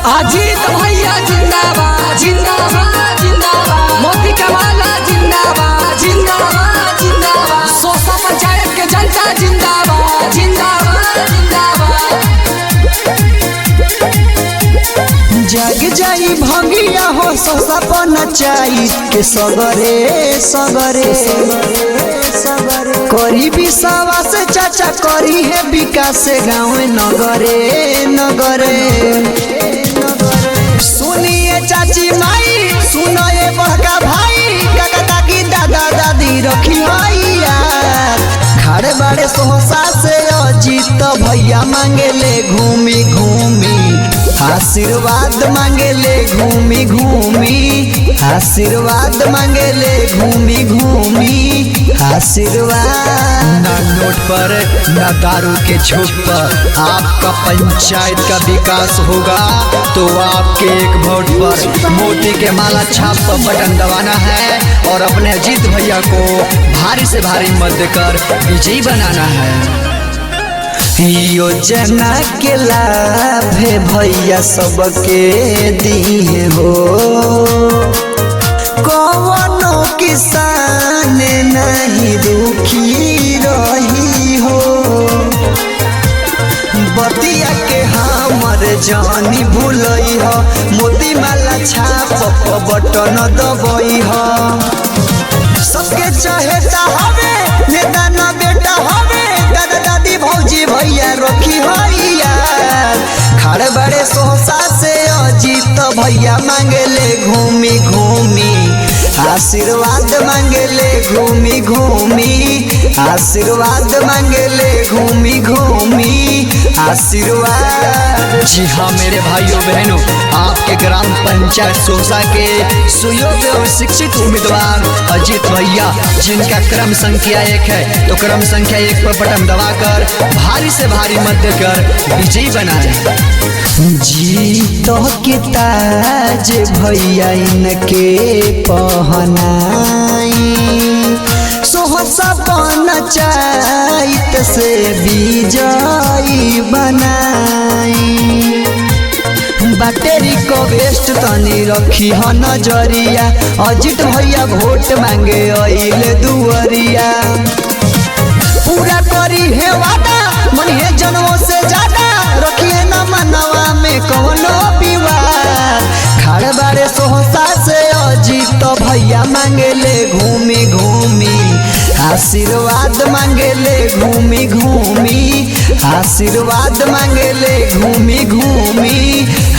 अजीत भैया जिंदाबाद जिंदाबाद जिंदाबाद, मोदी का माला जिंदाबाद जिंदाबाद जिंदाबाद, सोसा पंचायत के जनता जिंदाबाद जिंदाबाद जिंदाबाद। जग जाई भंगिया हो सोसा पंचायत के सगरे सगरे करी विश्वास चाचा करी है विकास गाँव नगरे नगरे। सुनिए चाची माई सुनो ये बड़का भाई काका काकी दादा दादी रखी यार खड़े बड़े सोसा से अजीत भैया मांगेले घूमी घूमी आशीर्वाद मांगेले घूमी घूमी आशीर्वाद मांगेले घूमी घूमी आशीर्वाद। ना नोट पर ना दारू के झोंक पर आपका पंचायत का विकास होगा तो आपके एक वोट पर मोदी के माला छाप पर बटन दबाना है और अपने अजीत भैया को भारी से भारी मत देकर विजयी बनाना है। योजना के लाभ भैया सबके दिए हो कौनो किसान नहीं दुखी रही हो बतिया के हमर जानी भूलई हो मोती माला छाप बटन दबई हो सबके चहेता हवे नेता न बेटा हवे दादा दादी भौजी भैया रखी यार खड़े बड़े सोसा से अजीत भैया मांगेले घूमी घूमी आशीर्वाद मांगेले घूमी घूमी आशीर्वाद मांगेले घूमी घूमी आशीर्वाद। जी हाँ मेरे भाइयों बहनों, आपके ग्राम पंचायत सोसा के सुयोग्य और शिक्षित उम्मीदवार अजीत भैया जिनका क्रम संख्या 1 है तो क्रम संख्या 1 पर बटन दबाकर भारी से भारी मत देकर विजयी बनाए। जीत के ताज भैया इनके पहनाई सोहसा पंचायत से विजयी बनाई बैटरी को वेस्ट तनी रखी ह नजरिया अजीत भैया वोट मांगे अइले दुअरिया पूरा करी है वादा मन है जनों से ज्यादा रखिए न मनवा में कौनो विवाद खड़े बड़े सोहसा से अजीत भैया मांगेले घूमी घूमी आशीर्वाद मांगेले घूमी घूमी आशीर्वाद मांगेले घूमी घूमी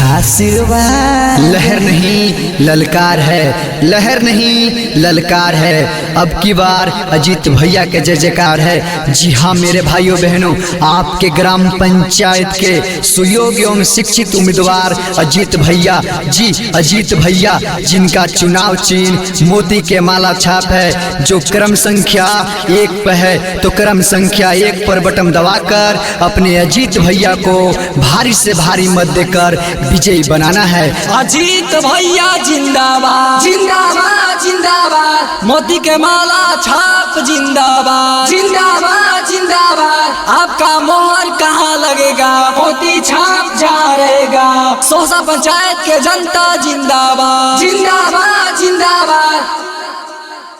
आशीर्वाद। लहर नहीं ललकार है, लहर नहीं ललकार है, अब की बार अजीत भैया के जय जयकार है। जी हाँ मेरे भाइयों बहनों, आपके ग्राम पंचायत के सुयोग्य एवं शिक्षित उम्मीदवार अजीत भैया, जी अजीत भैया जिनका चुनाव चिन्ह मोती के माला छाप है, जो क्रम संख्या 1 पर है तो क्रम संख्या 1 पर बटन दबाकर अपने अजीत भैया को भारी से भारी मत देकर विजयी बनाना है। अजीत भैया जिंदाबाद जिंदाबाद जिंदाबाद, मोदी के माला छाप जिंदाबाद जिंदाबाद जिंदाबाद, आपका मोहर कहाँ लगेगा मोती छाप जा रहेगा। सोसा पंचायत के जनता जिंदाबाद जिंदाबाद जिंदाबाद।